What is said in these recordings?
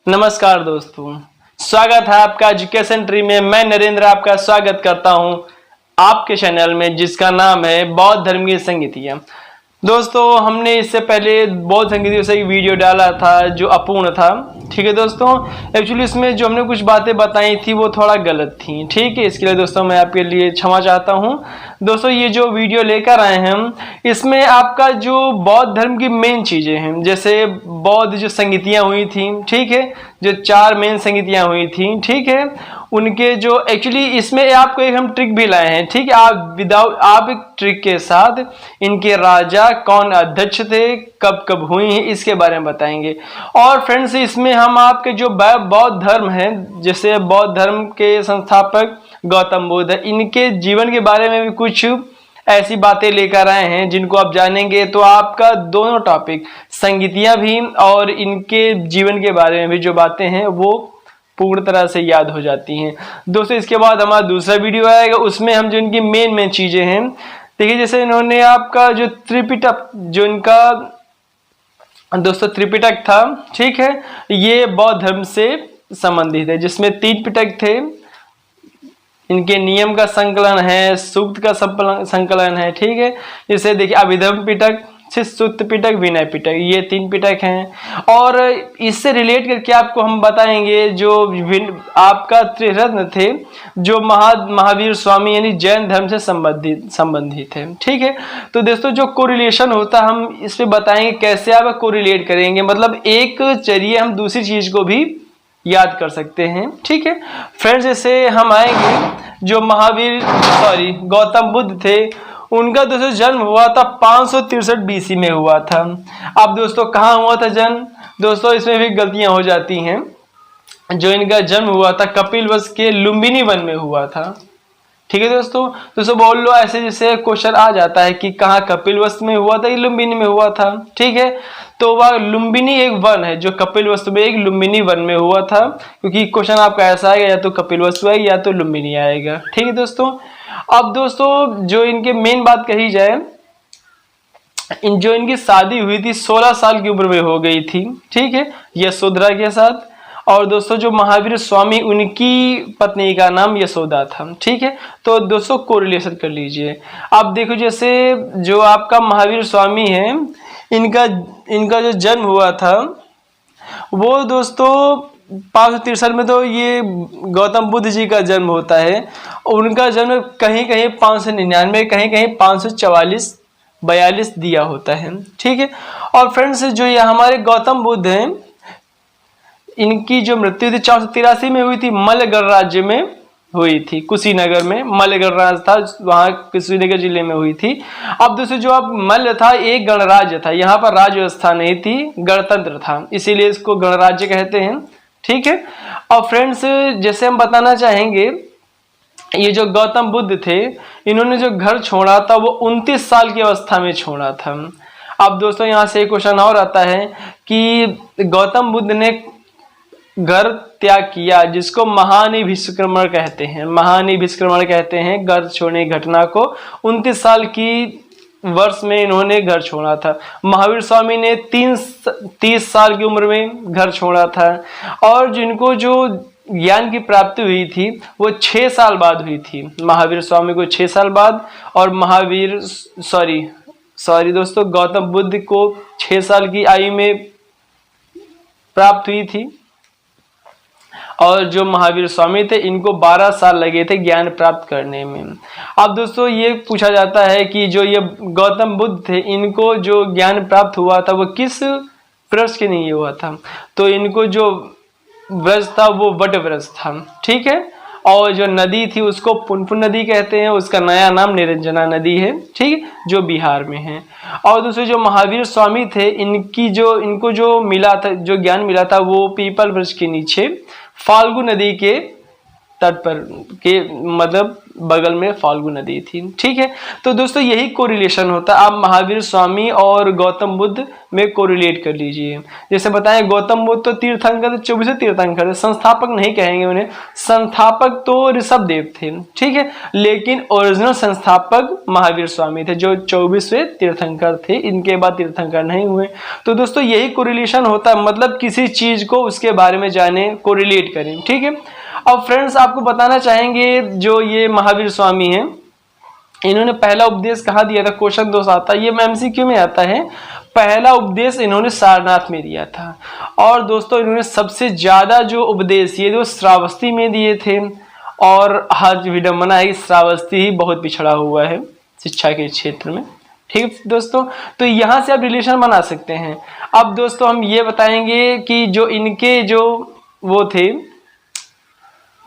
नमस्कार दोस्तों, स्वागत है आपका एजुकेशन ट्री में। मैं नरेंद्र आपका स्वागत करता हूं आपके चैनल में जिसका नाम है बौद्ध धर्म की संगीतियाँ। दोस्तों, हमने इससे पहले बौद्ध संगीतियों से एक वीडियो डाला था जो अपूर्ण था। ठीक है दोस्तों, एक्चुअली इसमें जो हमने कुछ बातें बताई थी वो थोड़ा गलत थी। ठीक है, इसके लिए दोस्तों मैं आपके लिए क्षमा चाहता हूं। दोस्तों, ये जो वीडियो लेकर आए हैं हम, इसमें आपका जो बौद्ध धर्म की मेन चीजें हैं, जैसे बौद्ध जो संगीतियां हुई थी, ठीक है, जो 4 मेन संगीतियां हुई थी, ठीक है, उनके जो एक्चुअली इसमें आपको एक हम ट्रिक भी लाए हैं। ठीक है, आप एक ट्रिक के साथ इनके राजा कौन अध्यक्ष थे, कब कब हुई हैं, इसके बारे में बताएंगे। और फ्रेंड्स, इसमें हम आपके जो बौद्ध धर्म है, जैसे बौद्ध धर्म के संस्थापक गौतम बुद्ध, इनके जीवन के बारे में भी कुछ ऐसी बातें लेकर आए हैं जिनको आप जानेंगे तो आपका दोनों टॉपिक, संगीतियां भी और इनके जीवन के बारे में भी जो बातें हैं वो पूर्ण तरह से याद हो जाती हैं। दोस्तों, इसके बाद हमारा दूसरा वीडियो आएगा, उसमें हम जो इनकी मेन चीजें हैं, देखिए, जैसे इन्होंने आपका जो त्रिपिटक, जो इनका दोस्तों त्रिपिटक था, ठीक है, ये बौद्ध धर्म से संबंधित है, जिसमें 3 पिटक थे। इनके नियम का संकलन है, सूक्त का संकलन है। ठीक है, जैसे देखिए अभिधर्म पिटक, सुत्त पिटक, विनय पिटक, ये 3 पिटक हैं। और इससे रिलेट करके आपको हम बताएंगे जो आपका त्रिरत्न थे, जो महावीर स्वामी यानी जैन धर्म से संबंधित है। ठीक है, तो दोस्तों जो कोरिलेशन होता है हम इस पे बताएंगे कैसे आप कोरिलेट करेंगे, मतलब एक जरिए हम दूसरी चीज को भी याद कर सकते हैं। ठीक है फ्रेंड्स, जैसे हम आएंगे जो गौतम बुद्ध थे, उनका दोस्तों जन्म हुआ था 563 बीसी में हुआ था। अब दोस्तों कहाँ हुआ था जन्म? दोस्तों इसमें भी गलतियां हो जाती हैं। जो इनका जन्म हुआ था कपिलवस्तु के लुम्बिनी वन में हुआ था। ठीक है दोस्तों बोल लो ऐसे, जैसे क्वेश्चन आ जाता है कि कहाँ कपिलवस्तु में हुआ था या लुम्बिनी में हुआ था। ठीक है, तो वह लुम्बिनी एक वन है जो कपिलवस्तु में एक लुम्बिनी वन में हुआ था, क्योंकि क्वेश्चन आपका ऐसा आएगा या तो कपिलवस्तु आएगी या तो लुम्बिनी आएगा। ठीक है दोस्तों, अब दोस्तों जो इनके मेन बात कही जाए, जो इनकी शादी हुई थी 16 साल की उम्र में हो गई थी। ठीक है, यशोधरा के साथ। और दोस्तों जो महावीर स्वामी, उनकी पत्नी का नाम यशोदा था। ठीक है, तो दोस्तों कोरिलेशन कर लीजिए। अब देखो, जैसे जो आपका महावीर स्वामी है, इनका जो जन्म हुआ था वो दोस्तों 563 में, तो ये गौतम बुद्ध जी का जन्म होता है। उनका जन्म कहीं कहीं 599, कहीं कहीं 544-42 दिया होता है। ठीक है, और फ्रेंड्स जो ये हमारे गौतम बुद्ध हैं, इनकी जो मृत्यु थी 483 में हुई थी, मलगढ़ राज्य में हुई थी, कुशीनगर में मलगढ़ राज्य था, वहां कुशीनगर जिले में हुई थी। अब दोस्तों जो अब मल्ल था एक गणराज्य था, यहाँ पर राज्य व्यवस्था नहीं थी, गणतंत्र था, इसीलिए इसको गणराज्य कहते हैं। ठीक है, और फ्रेंड्स जैसे हम बताना चाहेंगे, ये जो गौतम बुद्ध थे, इन्होंने जो घर छोड़ा था वो 29 साल की अवस्था में छोड़ा था। अब दोस्तों यहाँ से एक क्वेश्चन और आता है कि गौतम बुद्ध ने घर त्याग किया, जिसको महानिभिष्क्रमण कहते हैं, महानिभिष्क्रमण कहते हैं घर छोड़ने की घटना को। 29 साल की वर्ष में इन्होंने घर छोड़ा था। महावीर स्वामी ने 30 साल की उम्र में घर छोड़ा था। और जिनको जो ज्ञान की प्राप्ति हुई थी वो 6 साल बाद हुई थी। महावीर स्वामी को 6 साल बाद, और दोस्तों गौतम बुद्ध को 6 साल की आयु में प्राप्त हुई थी। और जो महावीर स्वामी थे, इनको 12 साल लगे थे ज्ञान प्राप्त करने में। अब दोस्तों ये पूछा जाता है कि जो ये गौतम बुद्ध थे, इनको जो ज्ञान प्राप्त हुआ था वो किस वृक्ष के लिए हुआ था? तो इनको जो वृक्ष था वो वट वृक्ष था। ठीक है, और जो नदी थी उसको पुनपुन नदी कहते हैं, उसका नया नाम निरंजना नदी है। ठीक है, जो बिहार में है। और दूसरे जो महावीर स्वामी थे, इनको जो मिला था, जो ज्ञान मिला था, वो पीपल वृक्ष के नीचे फाल्गु नदी के तट पर के मतलब बगल में फाल्गु नदी थी। ठीक है, तो दोस्तों यही कोरिलेशन होता है। आप महावीर स्वामी और गौतम बुद्ध में कोरिलेट कर लीजिए। जैसे बताएं, गौतम बुद्ध तो तीर्थंकर, 24 तीर्थंकर थे, संस्थापक नहीं कहेंगे उन्हें, संस्थापक तो ऋषभ देव थे। ठीक है, लेकिन ओरिजिनल संस्थापक महावीर स्वामी थे जो 24वें तीर्थंकर थे, इनके बाद तीर्थंकर नहीं हुए। तो दोस्तों यही कोरिलेशन होता है, मतलब किसी चीज को उसके बारे में जाने, कोरिलेट करें। ठीक है, अब फ्रेंड्स आपको बताना चाहेंगे, जो ये महावीर स्वामी हैं, इन्होंने पहला उपदेश कहाँ दिया था? क्वेश्चन दोस्त आता है, ये एमसीक्यू में आता है। पहला उपदेश इन्होंने सारनाथ में दिया था। और दोस्तों इन्होंने सबसे ज्यादा जो उपदेश ये जो श्रावस्ती में दिए थे। और आज विडंबना है, श्रावस्ती ही बहुत पिछड़ा हुआ है शिक्षा के क्षेत्र में। ठीक दोस्तों, तो यहां से आप रिलेशन बना सकते हैं। अब दोस्तों हम ये बताएंगे कि जो इनके जो वो थे,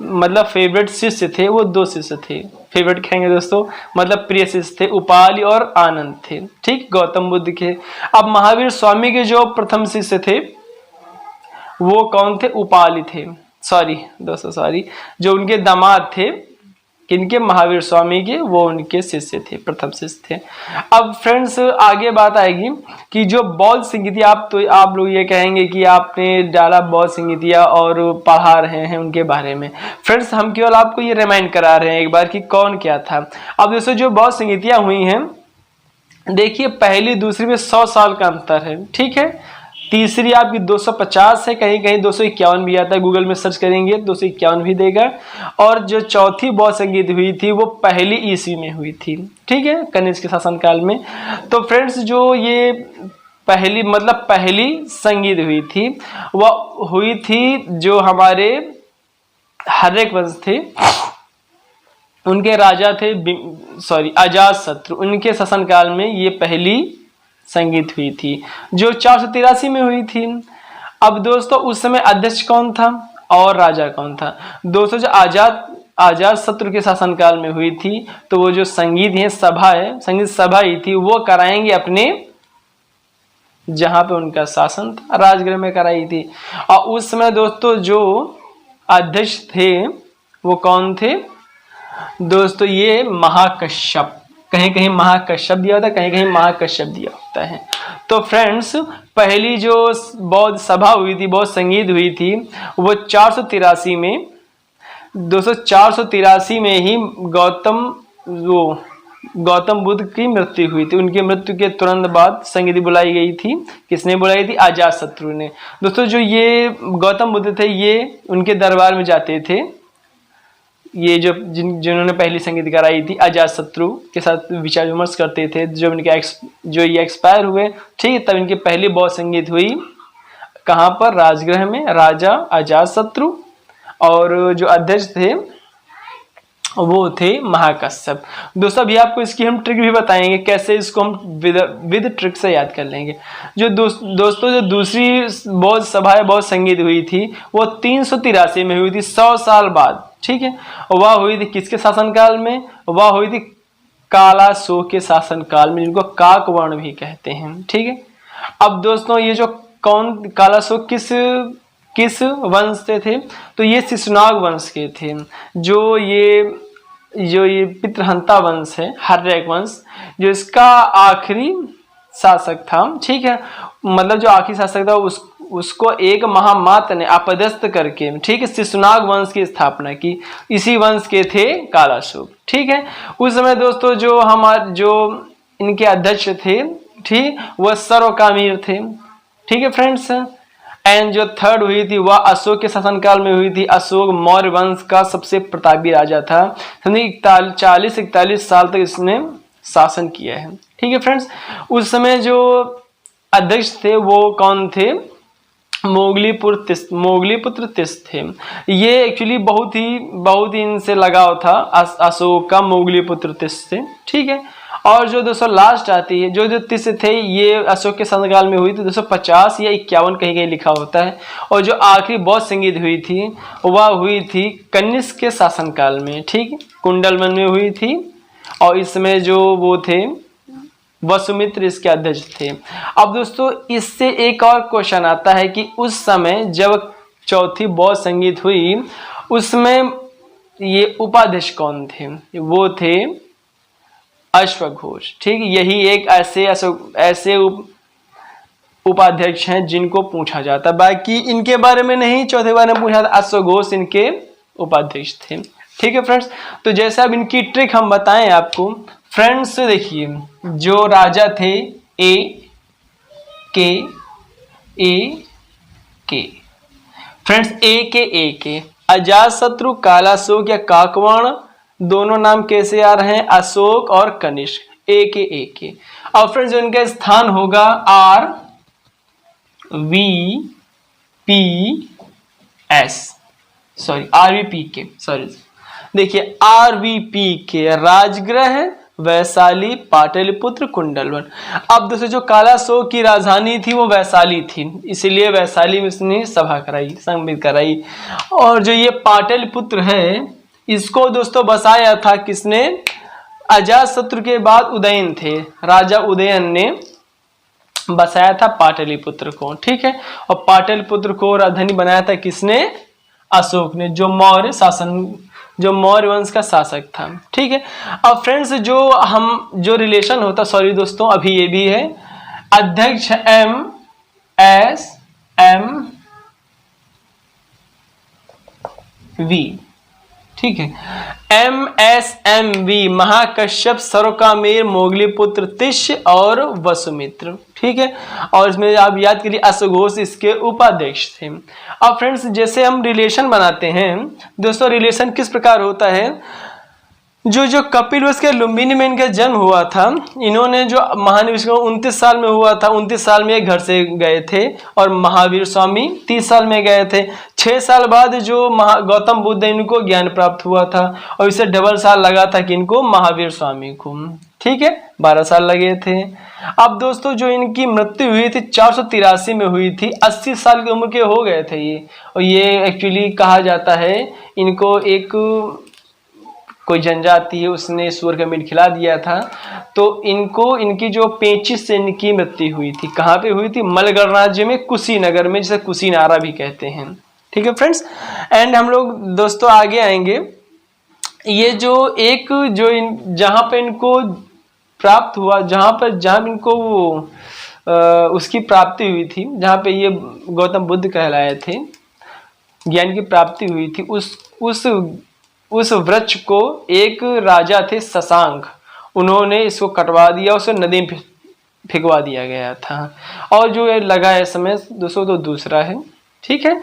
मतलब फेवरेट शिष्य थे, वो 2 शिष्य थे। फेवरेट कहेंगे दोस्तों, मतलब प्रिय शिष्य थे, उपाली और आनंद थे। ठीक, गौतम बुद्ध के। अब महावीर स्वामी के जो प्रथम शिष्य थे वो कौन थे? उपाली थे। सॉरी दोस्तों, सॉरी, जो उनके दामाद थे किनके? महावीर स्वामी के, वो उनके शिष्य थे, प्रथम शिष्य थे। अब फ्रेंड्स आगे बात आएगी कि जो बौद्ध संगीतिया, आप लोग ये कहेंगे कि आपने डाला बौद्ध संगीतिया और पढ़ा रहे हैं उनके बारे में। फ्रेंड्स हम केवल आपको ये रिमाइंड करा रहे हैं एक बार कि कौन क्या था। अब दोस्तों जो बौद्ध संगीतिया हुई हैं, देखिए पहली दूसरी में 100 साल का अंतर है। ठीक है, तीसरी आपकी 250 है, कहीं कहीं 251 भी आता है, गूगल में सर्च करेंगे 251 भी देगा। और जो चौथी बौद्ध संगीत हुई थी वो पहली ईस्वी में हुई थी। ठीक है, कनिष्क के शासनकाल में। तो फ्रेंड्स जो ये पहली मतलब पहली संगीत हुई थी वह हुई थी जो हमारे हर्यक वंश थे, उनके राजा थे अजातशत्रु, उनके शासनकाल में ये पहली संगीत हुई थी जो 483 में हुई थी। अब दोस्तों उस समय अध्यक्ष कौन था और राजा कौन था? दोस्तों जो अजातशत्रु के शासनकाल में हुई थी, तो वो जो संगीत है सभा है, संगीत सभा ही थी, वो कराएंगे अपने जहां पे उनका शासन था, राजगृह में कराई थी। और उस समय दोस्तों जो अध्यक्ष थे वो कौन थे? दोस्तों ये महाकश्यप, कहीं कहीं महाकश्यप दिया होता है, कहीं कहीं महाकश्यप दिया होता है। तो फ्रेंड्स पहली जो बौद्ध सभा हुई थी, बौद्ध संगीत हुई थी, वो 483 में, दोस्तों 483 में ही गौतम बुद्ध की मृत्यु हुई थी। उनकी मृत्यु के तुरंत बाद संगीत बुलाई गई थी। किसने बुलाई थी? अजातशत्रु ने। दोस्तों जो ये गौतम बुद्ध थे, ये उनके दरबार में जाते थे, ये जो जिन्होंने पहली संगीत कराई थी, अजातशत्रु के साथ विचार विमर्श करते थे। जो ये एक्सपायर हुए, ठीक है, तब इनकी पहली बौद्ध संगीत हुई कहाँ पर? राजगृह में, राजा अजातशत्रु, और जो अध्यक्ष थे वो थे महाकश्यप। दोस्तों अभी आपको इसकी हम ट्रिक भी बताएंगे, कैसे इसको हम विद ट्रिक से याद कर लेंगे। जो दोस्तों जो दूसरी बौद्ध सभा बौद्ध संगीत हुई थी वो 383 में हुई थी, 100 साल बाद। ठीक है, वह हुई थी किसके शासनकाल में? वह हुई थी कालाशोक के शासनकाल में, जिनको काकवर्ण भी कहते हैं। ठीक है, अब दोस्तों ये जो कालाशोक किस वंश से थे? तो ये शिशुनाग वंश के थे। जो ये पितृहंता वंश है, हर्यक वंश, जो इसका आखिरी शासक था। ठीक है, मतलब जो आखिरी शासक था उसको एक महामात्र ने अपदस्थ करके, ठीक है, शिशुनाग वंश की स्थापना की। इसी वंश के थे कालाशोक। ठीक है, उस समय दोस्तों जो इनके अध्यक्ष थे, ठीक, वह सर्वकामीर थे। ठीक है फ्रेंड्स, एंड जो थर्ड हुई थी वह अशोक के शासनकाल में हुई थी। अशोक मौर्य वंश का सबसे प्रतापी राजा था। 40-41 साल तक इसने शासन किया है। ठीक है फ्रेंड्स, उस समय जो अध्यक्ष थे वो कौन थे? मोगलीपुत्र तिस्त थे। ये एक्चुअली बहुत ही इनसे लगाव था अशोक का, मोगलीपुत्र तिस्त से। ठीक है, और जो 200 लास्ट आती है, जो तिस्त थे ये अशोक के शासनकाल में हुई थी, 250 या 51 कहीं कहीं लिखा होता है। और जो आखिरी बौद्ध संगीत हुई थी वह हुई थी कनिष्क के शासनकाल में। ठीक, कुंडलवन में हुई थी। और इसमें जो वो थे वसुमित्र इसके अध्यक्ष थे। अब दोस्तों इससे एक और क्वेश्चन आता है कि उस समय जब चौथी बौद्ध संगीत हुई उसमें ये उपाध्यक्ष कौन थे? वो थे अश्वघोष। ठीक, यही एक ऐसे उपाध्यक्ष हैं जिनको पूछा जाता, बाकी इनके बारे में नहीं, चौथे बारे में पूछा था, अश्वघोष इनके उपाध्यक्ष थे। ठीक है फ्रेंड्स, तो जैसे अब इनकी ट्रिक हम बताएं आपको फ्रेंड्स, देखिए जो राजा थे ए के फ्रेंड्स, ए के अजातशत्रु, कालाशोक या काकवाण, दोनों नाम कैसे आ रहे हैं? अशोक और कनिष्क। ए के और फ्रेंड्स इनका स्थान होगा देखिए RVP के राजगृह, वैशाली, पाटलिपुत्र, कुंडलवन। अब दोस्तों जो कालाशोक की राजधानी थी वो वैशाली थी, इसलिए वैशाली में इसने सभा कराई, संगमित कराई। और जो ये पाटलिपुत्र है इसको दोस्तों बसाया था किसने? अजातशत्रु के बाद उदयन थे, राजा उदयन ने बसाया था पाटलिपुत्र को। ठीक है, और पाटलिपुत्र को राजधानी बनाया था किसने? अशोक ने, जो मौर्य वंश का शासक था। ठीक है, अब फ्रेंड्स जो रिलेशन होता, सॉरी दोस्तों अभी ये भी है, अध्यक्ष MSMV। ठीक है, MSMV महाकश्यप, सर्वकामेर, मोगलीपुत्र, तिष्य और वसुमित्र। ठीक है, और इसमें आप याद करिए अश्वघोष इसके उपाध्यक्ष थे। अब फ्रेंड्स जैसे हम रिलेशन बनाते हैं दोस्तों, रिलेशन किस प्रकार होता है? जो कपिलवस्तु के लुम्बिनी में इनका जन्म हुआ था, इन्होंने जो महानिवेश 29 साल में हुआ था, 29 साल में घर से गए थे, और महावीर स्वामी 30 साल में गए थे। 6 साल बाद जो गौतम बुद्ध इनको ज्ञान प्राप्त हुआ था, और इसे डबल साल लगा था कि इनको महावीर स्वामी को। ठीक है, 12 साल लगे थे। अब दोस्तों जो इनकी मृत्यु हुई थी 483 में हुई थी, 80 साल की उम्र के हो गए थे ये। और ये एक्चुअली कहा जाता है इनको कोई जनजाति है उसने सूअर का मीट खिला दिया था, तो इनकी जो 35 से इनकी मृत्यु हुई थी। कहाँ पे हुई थी? मलगढ़ राज्य में, कुशीनगर में, जिसे कुशीनारा भी कहते हैं। ठीक है फ्रेंड्स, एंड हम लोग दोस्तों आगे आएंगे। ये जहाँ पे इनको प्राप्त हुआ, जहाँ इनको उसकी प्राप्ति हुई थी, जहाँ पे ये गौतम बुद्ध कहलाए थे, ज्ञान की प्राप्ति हुई थी, उस वृक्ष को एक राजा थे शशांक, उन्होंने इसको कटवा दिया, उसे नदी में फेंकवा दिया गया था। और जो ये लगा है समय दोस्तों तो दूसरा है। ठीक है,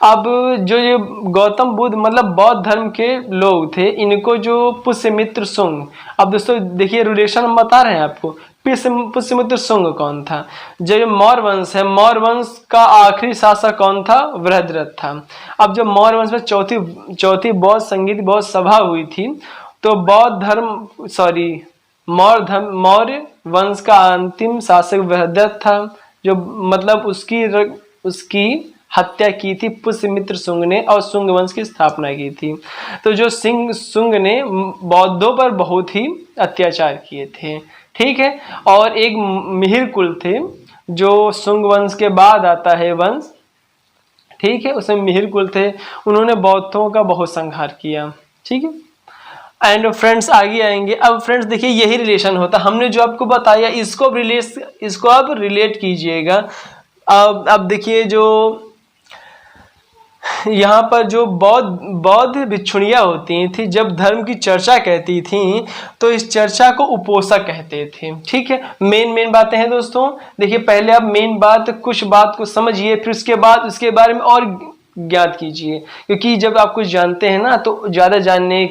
अब जो ये गौतम बुद्ध मतलब बौद्ध धर्म के लोग थे, इनको जो पुष्यमित्र शुंग, अब दोस्तों देखिए रिलेशन हम बता रहे हैं आपको। पुष्यमित्र शुंग कौन था? जो मौर्य वंश है, मौर्य वंश का आखिरी शासक कौन था? वृहद्रथ था। अब जब मौर्य वंश में चौथी बौद्ध संगीत बौद्ध सभा हुई थी, तो मौर्य वंश का अंतिम शासक वृहद्रथ था, जो मतलब उसकी हत्या की थी पुष्यमित्र शुंग ने, और शुंग वंश की स्थापना की थी। तो जो शुंग ने बौद्धों पर बहुत ही अत्याचार किए थे। ठीक है, और एक मिहिर कुल थे, जो शुंग वंश के बाद आता है वंश। ठीक है, उसमें मिहिर कुल थे, उन्होंने बौद्धों का बहुत संहार किया। ठीक है, एंड फ्रेंड्स आगे आएंगे। अब फ्रेंड्स देखिए यही रिलेशन होता, हमने जो आपको बताया इसको अब रिलेट कीजिएगा। अब देखिए जो यहाँ पर जो बौद्ध भिक्षुणियाँ होती थी, जब धर्म की चर्चा कहती थी तो इस चर्चा को उपोषक कहते थे। ठीक है, मेन बातें हैं दोस्तों। देखिए पहले आप कुछ बात को समझिए, फिर उसके बाद उसके बारे में और ज्ञात कीजिए, क्योंकि जब आप कुछ जानते हैं ना तो ज़्यादा जानने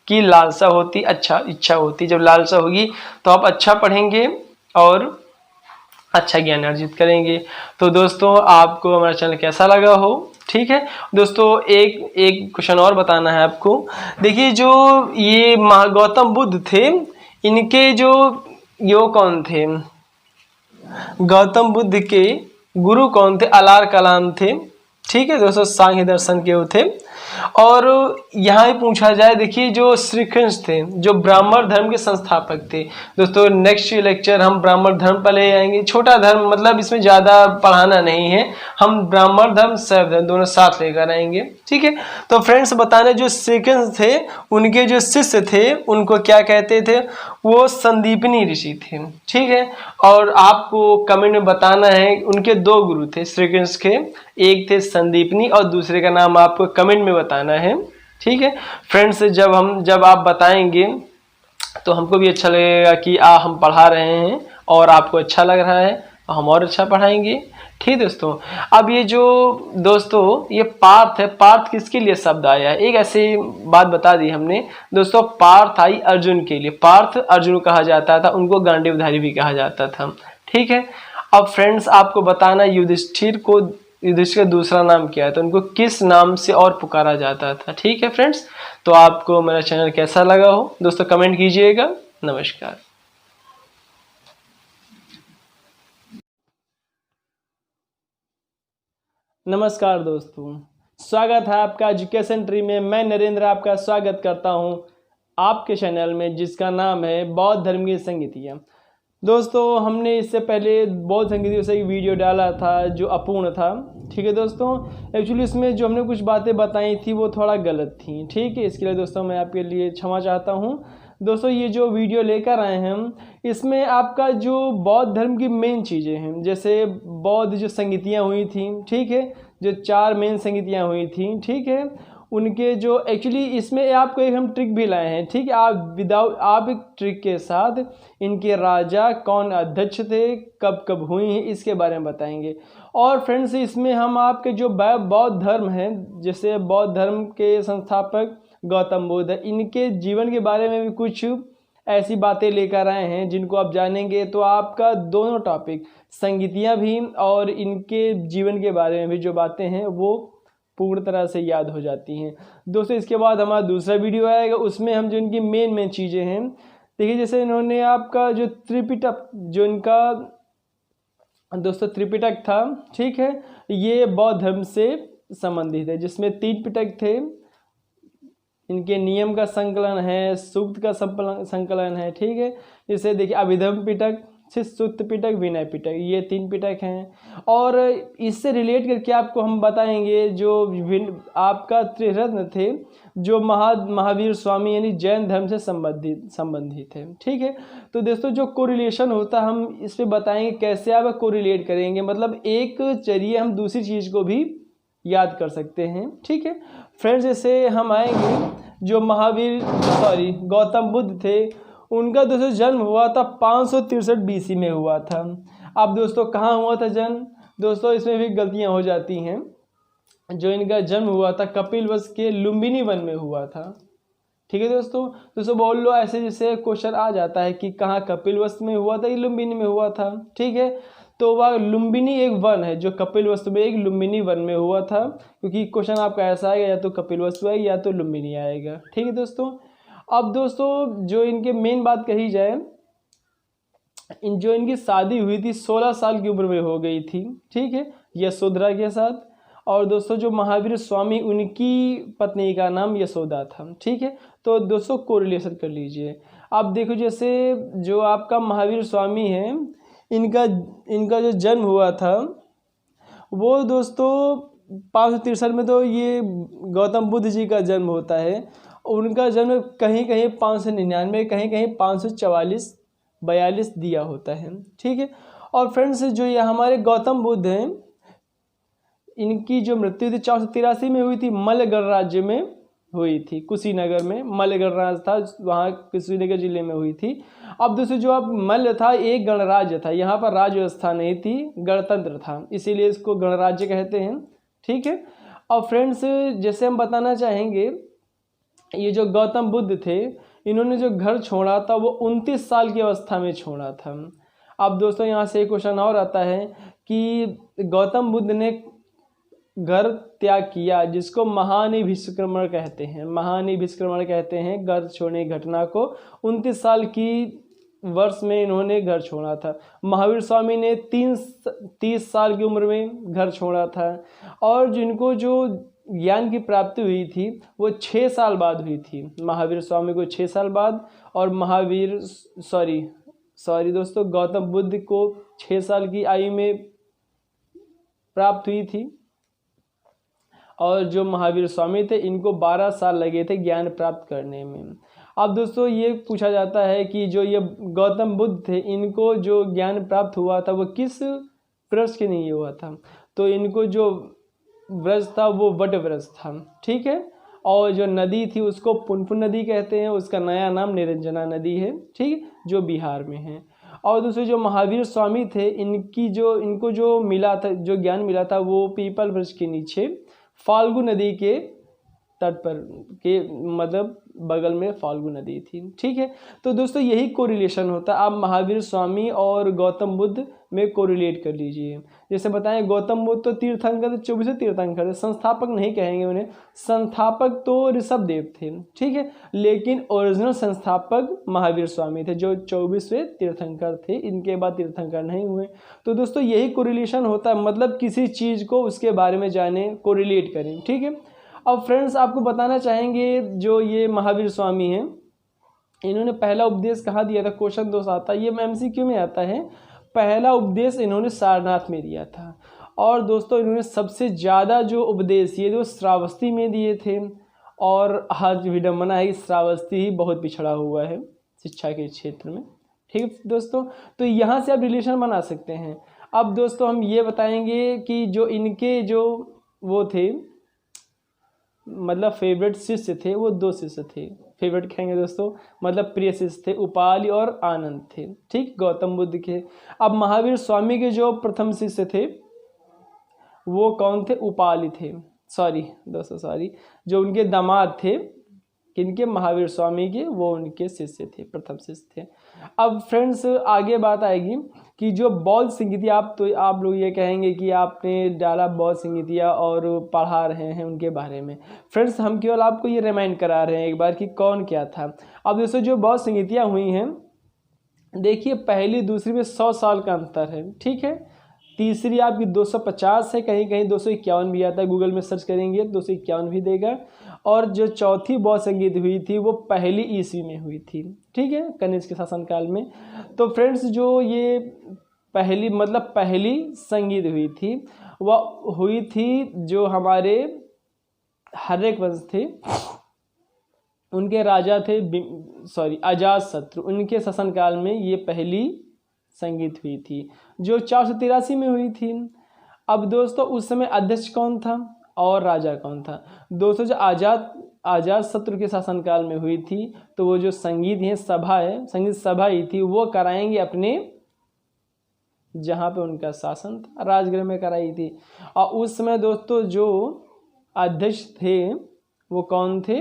की लालसा होती, इच्छा होती। जब लालसा होगी तो आप अच्छा पढ़ेंगे और अच्छा ज्ञान अर्जित करेंगे। तो दोस्तों आपको हमारा चैनल कैसा लगा हो? ठीक है दोस्तों, एक क्वेश्चन और बताना है आपको। देखिए जो ये गौतम बुद्ध थे, इनके यो कौन थे? गौतम बुद्ध के गुरु कौन थे? अलार कलाम थे। ठीक है दोस्तों, सांख्य दर्शन के वो थे। और यहाँ ही पूछा जाए, देखिए जो श्री कृष्ण थे जो ब्राह्मण धर्म के संस्थापक थे। दोस्तों नेक्स्ट लेक्चर हम ब्राह्मण धर्म पर ले आएंगे। छोटा धर्म मतलब इसमें ज़्यादा पढ़ाना नहीं है, हम ब्राह्मण धर्म शैव धर्म दोनों साथ लेकर आएंगे, ठीक है। तो फ्रेंड्स बताने, जो श्री कृष्ण थे उनके जो शिष्य थे उनको क्या कहते थे, वो संदीपनी ऋषि थे, ठीक है। और आपको कमेंट में बताना है, उनके दो गुरु थे श्री कृष्ण के, एक थे संदीपनी और दूसरे का नाम आपको कमेंट में बताना है, ठीक है फ्रेंड्स। जब आप बताएंगे तो हमको भी अच्छा लगेगा कि हम पढ़ा रहे हैं और आपको अच्छा लग रहा है, हम और अच्छा पढ़ाएंगे, ठीक दोस्तों। अब ये जो दोस्तों ये पार्थ है, पार्थ किसके लिए शब्द आया है, एक ऐसी बात बता दी हमने दोस्तों। पार्थ आई अर्जुन के लिए, पार्थ अर्जुन कहा जाता था, उनको गांडीवधारी भी कहा जाता था, ठीक है। अब फ्रेंड्स आपको बताना, युधिष्ठिर का दूसरा नाम क्या है, तो उनको किस नाम से और पुकारा जाता था, ठीक है फ्रेंड्स। तो आपको मेरा चैनल कैसा लगा हो दोस्तों कमेंट कीजिएगा। नमस्कार। नमस्कार दोस्तों, स्वागत है आपका एजुकेशन ट्री में। मैं नरेंद्र आपका स्वागत करता हूं आपके चैनल में जिसका नाम है बौद्ध धर्म की संगीतियाँ। दोस्तों हमने इससे पहले बौद्ध संगीतियों से एक वीडियो डाला था जो अपूर्ण था, ठीक है दोस्तों। एक्चुअली इसमें जो हमने कुछ बातें बताई थी वो थोड़ा गलत थी, ठीक है। इसके लिए दोस्तों मैं आपके लिए क्षमा चाहता हूँ। दोस्तों ये जो वीडियो लेकर आए हैं हम, इसमें आपका जो बौद्ध धर्म की मेन चीज़ें हैं, जैसे बौद्ध जो संगीतियाँ हुई थी, ठीक है, जो 4 मेन संगीतियाँ हुई थी, ठीक है, उनके जो एक्चुअली इसमें आपको एक हम ट्रिक भी लाए हैं, ठीक है। आप एक ट्रिक के साथ इनके राजा कौन अध्यक्ष थे, कब कब हुई हैं, इसके बारे में बताएंगे। और फ्रेंड्स इसमें हम आपके जो बौद्ध धर्म है, जैसे बौद्ध धर्म के संस्थापक गौतम बुद्ध है, इनके जीवन के बारे में भी कुछ ऐसी बातें लेकर आए हैं जिनको आप जानेंगे तो आपका दोनों टॉपिक, संगीतियाँ भी और इनके जीवन के बारे में भी जो बातें हैं वो पूर्ण तरह से याद हो जाती हैं दोस्तों। इसके बाद हमारा दूसरा वीडियो आएगा, उसमें हम जो इनकी मेन चीज़ें हैं, देखिए जैसे इन्होंने आपका जो त्रिपिटक, जो इनका दोस्तों त्रिपिटक था, ठीक है, ये बौद्ध धर्म से संबंधित है, जिसमें 3 पिटक थे। इनके नियम का संकलन है, सूक्त का संकलन है, ठीक है। जैसे देखिए अभिधम पिटक, सुत्त पिटक, विनय पिटक, ये 3 पिटक हैं। और इससे रिलेट करके आपको हम बताएंगे जो आपका त्रिरत्न थे, जो महावीर स्वामी यानी जैन धर्म से संबंधित है, ठीक है। तो दोस्तों जो कोरिलेशन होता है हम इस पर बताएंगे कैसे आप कोरिलेट करेंगे, मतलब एक जरिए हम दूसरी चीज़ को भी याद कर सकते हैं, ठीक है फ्रेंड्स। जैसे हम आएंगे जो गौतम बुद्ध थे, उनका दोस्तों जन्म हुआ था 563 BC में हुआ था। अब दोस्तों कहाँ हुआ था जन्म, दोस्तों इसमें भी गलतियाँ हो जाती हैं। जो इनका जन्म हुआ था कपिलवस्तु के लुम्बिनी वन में हुआ था, ठीक है दोस्तों बोल लो ऐसे जैसे क्वेश्चन आ जाता है कि कहाँ कपिलवस्तु में हुआ था या लुम्बिनी में हुआ था, ठीक है। तो वह लुम्बिनी एक वन है जो कपिलवस्तु में एक लुम्बिनी वन में हुआ था, क्योंकि क्वेश्चन आपका ऐसा आएगा या तो कपिलवस्तु आएगा या तो लुम्बिनी आएगा, ठीक है दोस्तों। अब दोस्तों जो इनके मेन बात कही जाए, जो इनकी शादी हुई थी 16 साल की उम्र में हो गई थी, ठीक है, यशोधरा के साथ। और दोस्तों जो महावीर स्वामी उनकी पत्नी का नाम यशोदा था, ठीक है। तो दोस्तों कोरिलेशन कर लीजिए। अब देखो जैसे जो आपका महावीर स्वामी है, इनका जो जन्म हुआ था वो दोस्तों 563 में तो ये गौतम बुद्ध जी का जन्म होता है। उनका जन्म कहीं कहीं 599, कहीं कहीं 544-42 दिया होता है, ठीक है। और फ्रेंड्स जो ये हमारे गौतम बुद्ध हैं, इनकी जो मृत्यु थी 483 में हुई थी, मलगढ़ राज्य में हुई थी, कुशीनगर में मलगढ़ राज्य था, वहाँ कुशीनगर जिले में हुई थी। अब दोस्तों जो अब मल्ल था एक गणराज्य था, यहाँ पर राज्य व्यवस्था नहीं थी, गणतंत्र था, इसीलिए इसको गणराज्य कहते हैं, ठीक है। और फ्रेंड्स जैसे हम बताना चाहेंगे, ये जो गौतम बुद्ध थे, इन्होंने जो घर छोड़ा था वो 29 साल की अवस्था में छोड़ा था। अब दोस्तों यहाँ से एक क्वेश्चन और आता है कि गौतम बुद्ध ने घर त्याग किया, जिसको महानिभिष्क्रमण कहते हैं, महानिभिष्क्रमण कहते हैं घर छोड़ने की घटना को, 29 साल की वर्ष में इन्होंने घर छोड़ा था। महावीर स्वामी ने 30 साल की उम्र में घर छोड़ा था। और जिनको जो ज्ञान की प्राप्ति हुई थी वो 6 साल बाद हुई थी। महावीर स्वामी को 6 साल बाद, और सॉरी दोस्तों, गौतम बुद्ध को 6 साल की आयु में प्राप्त हुई थी। और जो महावीर स्वामी थे इनको 12 साल लगे थे ज्ञान प्राप्त करने में। अब दोस्तों ये पूछा जाता है कि जो ये गौतम बुद्ध थे इनको जो ज्ञान प्राप्त हुआ था वो किस वृक्ष के लिए हुआ था? तो इनको जो वृक्ष था वो वट वृक्ष था, ठीक है। और जो नदी थी उसको पुनपुन नदी कहते हैं, उसका नया नाम निरंजना नदी है, ठीक, जो बिहार में है। और दूसरे जो महावीर स्वामी थे इनको जो मिला था, जो ज्ञान मिला था वो पीपल वृक्ष के नीचे फाल्गु नदी के तट पर के मतलब बगल में फाल्गु नदी थी, ठीक है। तो दोस्तों यही कोरिलेशन होता है। आप महावीर स्वामी और गौतम बुद्ध में कोरिलेट कर लीजिए। जैसे बताएं, गौतम बुद्ध तो तीर्थंकर थे, 24 तीर्थंकर थे, संस्थापक नहीं कहेंगे उन्हें, संस्थापक तो ऋषभदेव थे, ठीक है। लेकिन ओरिजिनल संस्थापक महावीर स्वामी थे जो 24वें तीर्थंकर थे, इनके बाद तीर्थंकर नहीं हुए। तो दोस्तों यही कोरिलेशन होता है, मतलब किसी चीज़ को उसके बारे में जाने, कोरिलेट करें, ठीक है। अब फ्रेंड्स आपको बताना चाहेंगे जो ये महावीर स्वामी हैं इन्होंने पहला उपदेश कहाँ दिया था? क्वेश्चन दोस्त आता है, ये MCQ में आता है। पहला उपदेश इन्होंने सारनाथ में दिया था। और दोस्तों इन्होंने सबसे ज़्यादा जो उपदेश ये जो श्रावस्ती में दिए थे। और आज विडम्बना है कि श्रावस्ती ही बहुत पिछड़ा हुआ है शिक्षा के क्षेत्र में, ठीक है दोस्तों। तो यहाँ से आप रिलेशन बना सकते हैं। अब दोस्तों हम ये बताएंगे कि जो इनके जो वो थे मतलब फेवरेट शिष्य थे, वो 2 शिष्य थे। फेवरेट कहेंगे दोस्तों, मतलब प्रिय शिष्य थे, उपाली और आनंद थे, ठीक, गौतम बुद्ध के। अब महावीर स्वामी के जो प्रथम शिष्य थे वो कौन थे? उपाली थे। सॉरी जो उनके दामाद थे किनके? महावीर स्वामी के, वो उनके शिष्य थे, प्रथम शिष्य थे। अब फ्रेंड्स आगे बात आएगी कि जो बौद्ध संगीतिया, आप लोग ये कहेंगे कि आपने डाला बौद्ध संगीतिया और पढ़ा रहे हैं उनके बारे में। फ्रेंड्स हम केवल आपको ये रिमाइंड करा रहे हैं एक बार कि कौन क्या था। अब दोस्तों जो बौद्ध संगीतिया हुई हैं, देखिए पहली दूसरी में 100 साल का अंतर है, ठीक है। तीसरी आपकी 250 है, कहीं कहीं 251 भी आता है, गूगल में सर्च करेंगे 251 भी देगा। और जो चौथी बौद्ध संगीत हुई थी वो पहली ईस्वी में हुई थी, ठीक है, कनिष्क के शासनकाल में। तो फ्रेंड्स जो ये पहली संगीत हुई थी वह हुई थी जो हमारे हर्यक वंश थे, उनके राजा थे अजातशत्रु, उनके शासनकाल में ये पहली संगीत हुई थी जो 483 में हुई थी। अब दोस्तों उस समय अध्यक्ष कौन था और राजा कौन था? दोस्तों जो अजातशत्रु के शासनकाल में हुई थी तो वो जो संगीत सभा ही थी वो कराएंगे अपने जहाँ पे उनका शासन था, राजगृह में कराई थी। और उस समय दोस्तों जो अध्यक्ष थे वो कौन थे?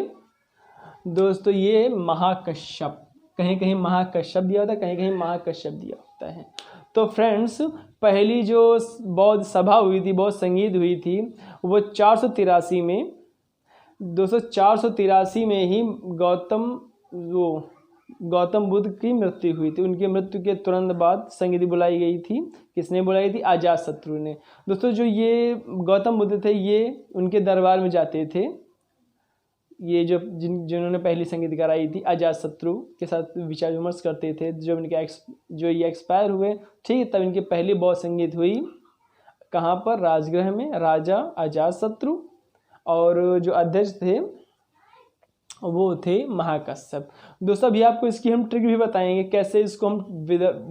दोस्तों ये महाकश्यप, कहीं कहीं महाकश्यप दिया होता है, कहीं कहीं महाकश्यप दिया होता है। तो फ्रेंड्स पहली जो बौद्ध सभा हुई थी, बौद्ध संगीत हुई थी वो 483 में, 483 में ही गौतम बुद्ध की मृत्यु हुई थी। उनकी मृत्यु के तुरंत बाद संगीत बुलाई गई थी। किसने बुलाई थी? अजातशत्रु ने। दोस्तों जो ये गौतम बुद्ध थे ये उनके दरबार में जाते थे, ये जो जिन्होंने पहली संगीत कराई थी अजातशत्रु के साथ विचार विमर्श करते थे। जब ये एक्सपायर हुए, ठीक है, तब इनकी पहली बौद्ध संगीत हुई कहाँ पर? राजगृह में, राजा अजातशत्रु। और जो अध्यक्ष थे वो थे महाकश्यप। दोस्तों अभी आपको इसकी हम ट्रिक भी बताएंगे कैसे इसको हम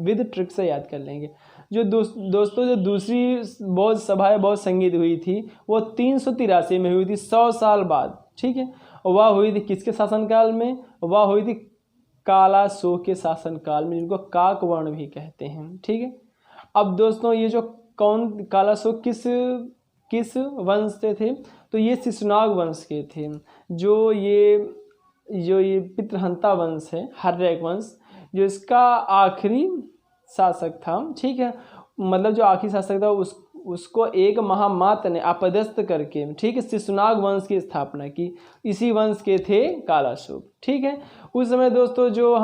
विद ट्रिक से याद कर लेंगे। जो दोस्तों जो दूसरी बौद्ध सभा बौद्ध संगीत हुई थी वो 383 में हुई थी, 100 साल बाद, ठीक है। वह हुई थी किसके शासनकाल में? वह हुई थी कालाशोक के शासनकाल में, जिनको काकवर्ण भी कहते हैं, ठीक है। अब दोस्तों ये जो कालाशोक किस वंश से थे? तो ये शिशुनाग वंश के थे। जो ये पितृहंता वंश है, हर्यक वंश, जो इसका आखिरी शासक था, ठीक है, मतलब जो आखिरी शासक था उसको एक महामात्र ने अपदस्थ करके, ठीक है, शिशुनाग वंश की स्थापना की। इसी वंश के थे कालाशोक, ठीक है। उस समय दोस्तों जो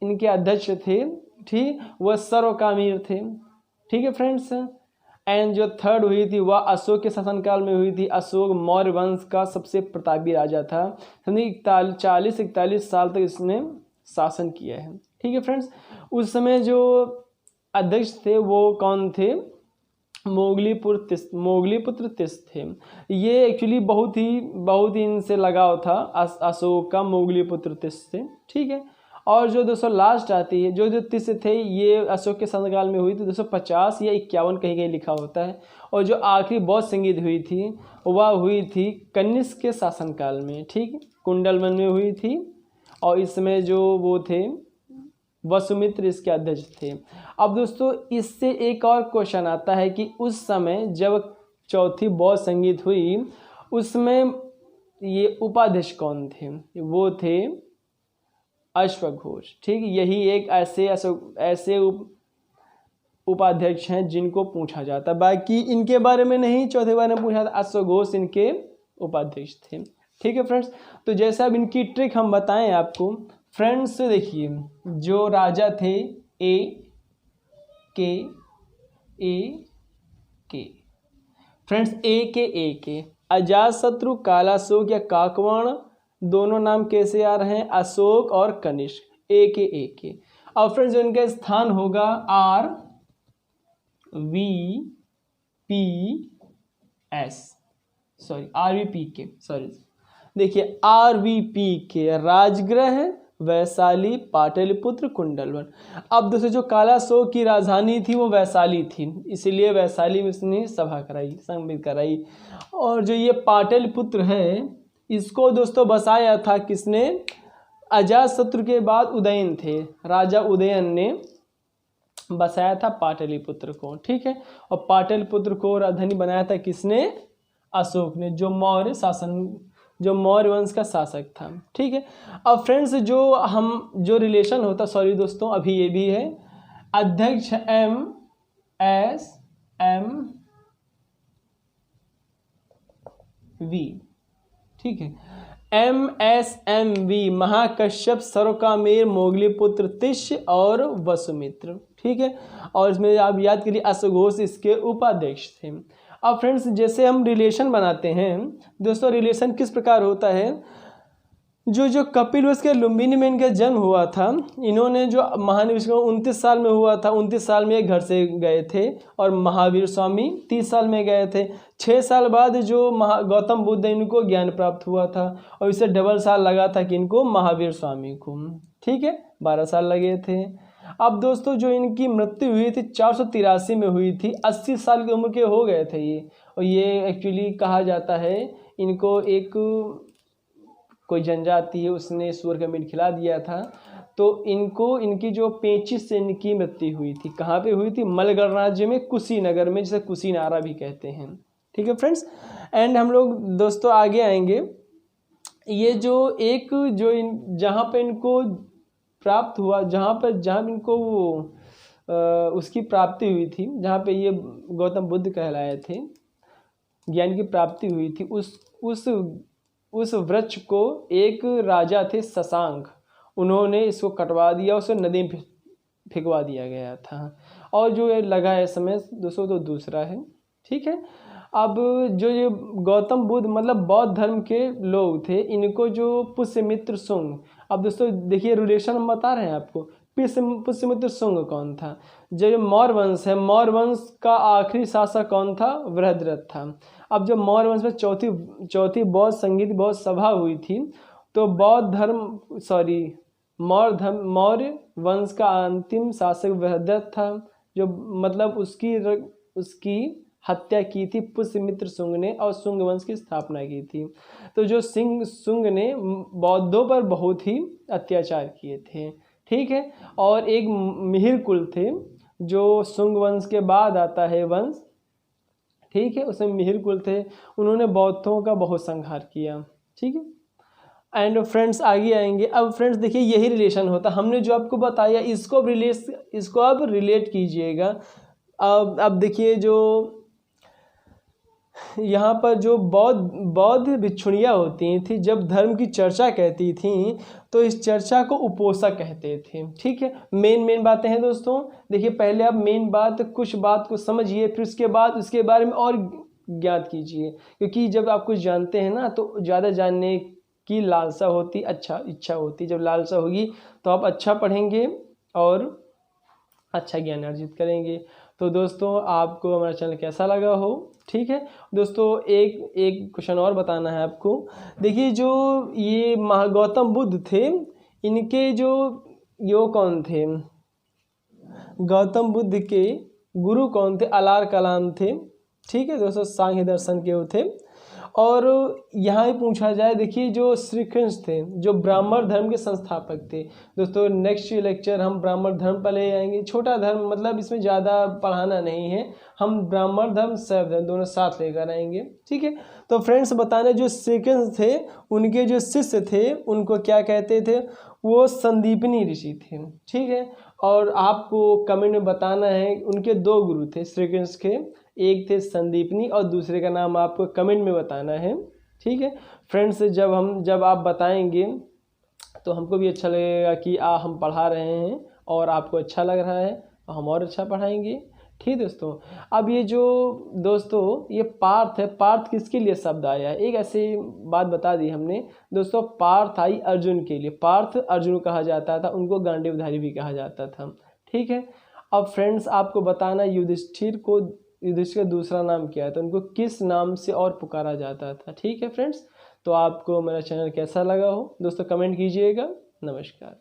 इनके अध्यक्ष थे, ठीक, वह सर्वकामीर थे। ठीक है फ्रेंड्स। एंड जो थर्ड हुई थी वह अशोक के शासनकाल में हुई थी। अशोक मौर्य वंश का सबसे प्रतापी राजा था, समझिए 40-41 साल तक इसने शासन किया है। ठीक है फ्रेंड्स। उस समय जो अध्यक्ष थे वो कौन थे? मोगलीपुत्र तिस्त थे। ये एक्चुअली बहुत ही इनसे लगाव था अशोक का, मोगलीपुत्र तिस्त से। ठीक है। और जो 200 लास्ट आती है, जो तिस्त थे ये अशोक के शासनकाल में हुई थी 250 या 51 कहीं कहीं लिखा होता है। और जो आखिरी बौद्ध संगीत हुई थी वह हुई थी कनिष्क के शासनकाल में। ठीक, कुंडलवन में हुई थी। और इसमें जो वो थे वसुमित्र इसके अध्यक्ष थे। अब दोस्तों इससे एक और क्वेश्चन आता है कि उस समय जब चौथी बौद्ध संगीत हुई उसमें ये उपाध्यक्ष कौन थे? वो थे अश्वघोष। ठीक, यही एक ऐसे उपाध्यक्ष हैं जिनको पूछा जाता, बाकी इनके बारे में नहीं, चौथे बारे में पूछा था। अश्वघोष इनके उपाध्यक्ष थे। ठीक है फ्रेंड्स। तो जैसा अब इनकी ट्रिक हम बताएं आपको फ्रेंड्स, देखिए जो राजा थे ए के फ्रेंड्स, ए के अजातशत्रु, कालाशोक या काकवर्ण दोनों नाम कैसे आ रहे हैं? अशोक और कनिष्क। ए के और फ्रेंड्स इनका स्थान होगा RVP के देखिए RVP के राजगृह, वैशाली, पाटलिपुत्र, कुंडलवन। अब दोस्तों जो कालाशोक की राजधानी थी वो वैशाली थी, इसलिए वैशाली में उसने सभा कराई, संबित कराई। और जो ये पाटलिपुत्र है इसको दोस्तों बसाया था किसने? अजातशत्रु के बाद उदयन थे, राजा उदयन ने बसाया था पाटलिपुत्र को। ठीक है। और पाटलिपुत्र को राजधानी बनाया था किसने? अशोक ने, जो मौर्य वंश का शासक था। ठीक है। अब फ्रेंड्स जो रिलेशन होता, सॉरी दोस्तों अभी ये भी है, अध्यक्ष MSMV। ठीक है। MSMV महाकश्यप, सर्वकामेर, मोगलीपुत्र तिष्य और वसुमित्र। ठीक है। और इसमें आप याद करिए अश्वघोष इसके उपाध्यक्ष थे। अब फ्रेंड्स जैसे हम रिलेशन बनाते हैं दोस्तों, रिलेशन किस प्रकार होता है? जो कपिल वस्तु के लुम्बिनी में इनका जन्म हुआ था, इन्होंने जो महावीर 29 साल में हुआ था, 29 साल में घर से गए थे। और महावीर स्वामी 30 साल में गए थे। 6 साल बाद जो गौतम बुद्ध इनको ज्ञान प्राप्त हुआ था, और इससे डबल साल लगा था कि इनको महावीर स्वामी को। ठीक है, 12 साल लगे थे। अब दोस्तों जो इनकी मृत्यु हुई थी 483 में हुई थी, 80 साल की उम्र के हो गए थे ये। और ये एक्चुअली कहा जाता है इनको एक कोई जनजाति है उसने ईश्वर का मीट खिला दिया था, तो इनकी जो पेचिश से इनकी मृत्यु हुई थी। कहाँ पे हुई थी? मलगढ़ राज्य में, कुशीनगर में, जिसे कुशीनारा भी कहते हैं। ठीक है फ्रेंड्स। एंड हम लोग दोस्तों आगे आएंगे। ये जहाँ पे इनको प्राप्त हुआ, जहाँ इनको उसकी प्राप्ति हुई थी, जहाँ पे ये गौतम बुद्ध कहलाए थे, ज्ञान की प्राप्ति हुई थी, उस वृक्ष को एक राजा थे शशांक, उन्होंने इसको कटवा दिया, उसे नदी में फेंकवा दिया गया था। और जो ये लगा है समय दोस्तों तो दूसरा है। ठीक है। अब जो ये गौतम बुद्ध मतलब बौद्ध धर्म के लोग थे, इनको जो पुष्यमित्र शुंग, अब दोस्तों देखिए रिलेशन हम बता रहे हैं आपको। पुष्यमित्र शुंग कौन था? जो मौर्य वंश है, मौर्य वंश का आखिरी शासक कौन था? वृहद्रथ था। अब जब मौर्य वंश में चौथी बौद्ध संगीत बौद्ध सभा हुई थी, तो मौर्य वंश का अंतिम शासक वृहद्रथ था, जो मतलब उसकी हत्या की थी पुष्यमित्र शुंग ने, और शुंग वंश की स्थापना की थी। तो जो शुंग ने बौद्धों पर बहुत ही अत्याचार किए थे। ठीक है। और एक मिहिर कुल थे, जो शुंग वंश के बाद आता है वंश। ठीक है, उसमें मिहिर कुल थे, उन्होंने बौद्धों का बहुत संहार किया। ठीक है। एंड फ्रेंड्स आगे आएंगे। अब फ्रेंड्स देखिए यही रिलेशन होता, हमने जो आपको बताया इसको अब रिलेट कीजिएगा। अब देखिए यहाँ पर जो बौद्ध भिक्षुणियाँ होती थी, जब धर्म की चर्चा कहती थी तो इस चर्चा को उपोषक कहते थे। ठीक है, मेन बातें हैं दोस्तों। देखिए पहले आप मेन बात कुछ बात को समझिए, फिर उसके बाद उसके बारे में और ज्ञात कीजिए, क्योंकि जब आप कुछ जानते हैं ना तो ज़्यादा जानने की लालसा होती, इच्छा होती। जब लालसा होगी तो आप अच्छा पढ़ेंगे और अच्छा ज्ञान अर्जित करेंगे। तो दोस्तों आपको हमारा चैनल कैसा लगा हो, ठीक है दोस्तों। एक क्वेश्चन और बताना है आपको। देखिए जो ये गौतम बुद्ध थे, इनके जो कौन थे, गौतम बुद्ध के गुरु कौन थे? अलार कलाम थे। ठीक है दोस्तों, सांख्य दर्शन के वो थे। और यहाँ ही पूछा जाए, देखिए जो श्री कृष्ण थे जो ब्राह्मण धर्म के संस्थापक थे। दोस्तों नेक्स्ट लेक्चर हम ब्राह्मण धर्म पर ले आएंगे। छोटा धर्म मतलब इसमें ज़्यादा पढ़ाना नहीं है, हम ब्राह्मण धर्म शैव धर्म दोनों साथ लेकर आएंगे। ठीक है, तो फ्रेंड्स बताने जो श्री कृष्ण थे उनके जो शिष्य थे उनको क्या कहते थे? वो संदीपनी ऋषि थे। ठीक है, और आपको कमेंट में बताना है, उनके दो गुरु थे श्री कृष्ण के, एक थे संदीपनी और दूसरे का नाम आपको कमेंट में बताना है। ठीक है फ्रेंड्स, जब आप बताएंगे तो हमको भी अच्छा लगेगा कि हम पढ़ा रहे हैं और आपको अच्छा लग रहा है, तो हम और अच्छा पढ़ाएंगे। ठीक दोस्तों, अब ये जो दोस्तों ये पार्थ है, पार्थ किसके लिए शब्द आया है? एक ऐसी बात बता दी हमने दोस्तों, पार्थ आई अर्जुन के लिए। पार्थ अर्जुन कहा जाता था, उनको गांडीवधारी भी कहा जाता था। ठीक है, अब फ्रेंड्स आपको बताना युधिष्ठिर का दूसरा नाम क्या है, तो उनको किस नाम से और पुकारा जाता था। ठीक है फ्रेंड्स, तो आपको मेरा चैनल कैसा लगा हो दोस्तों कमेंट कीजिएगा। नमस्कार।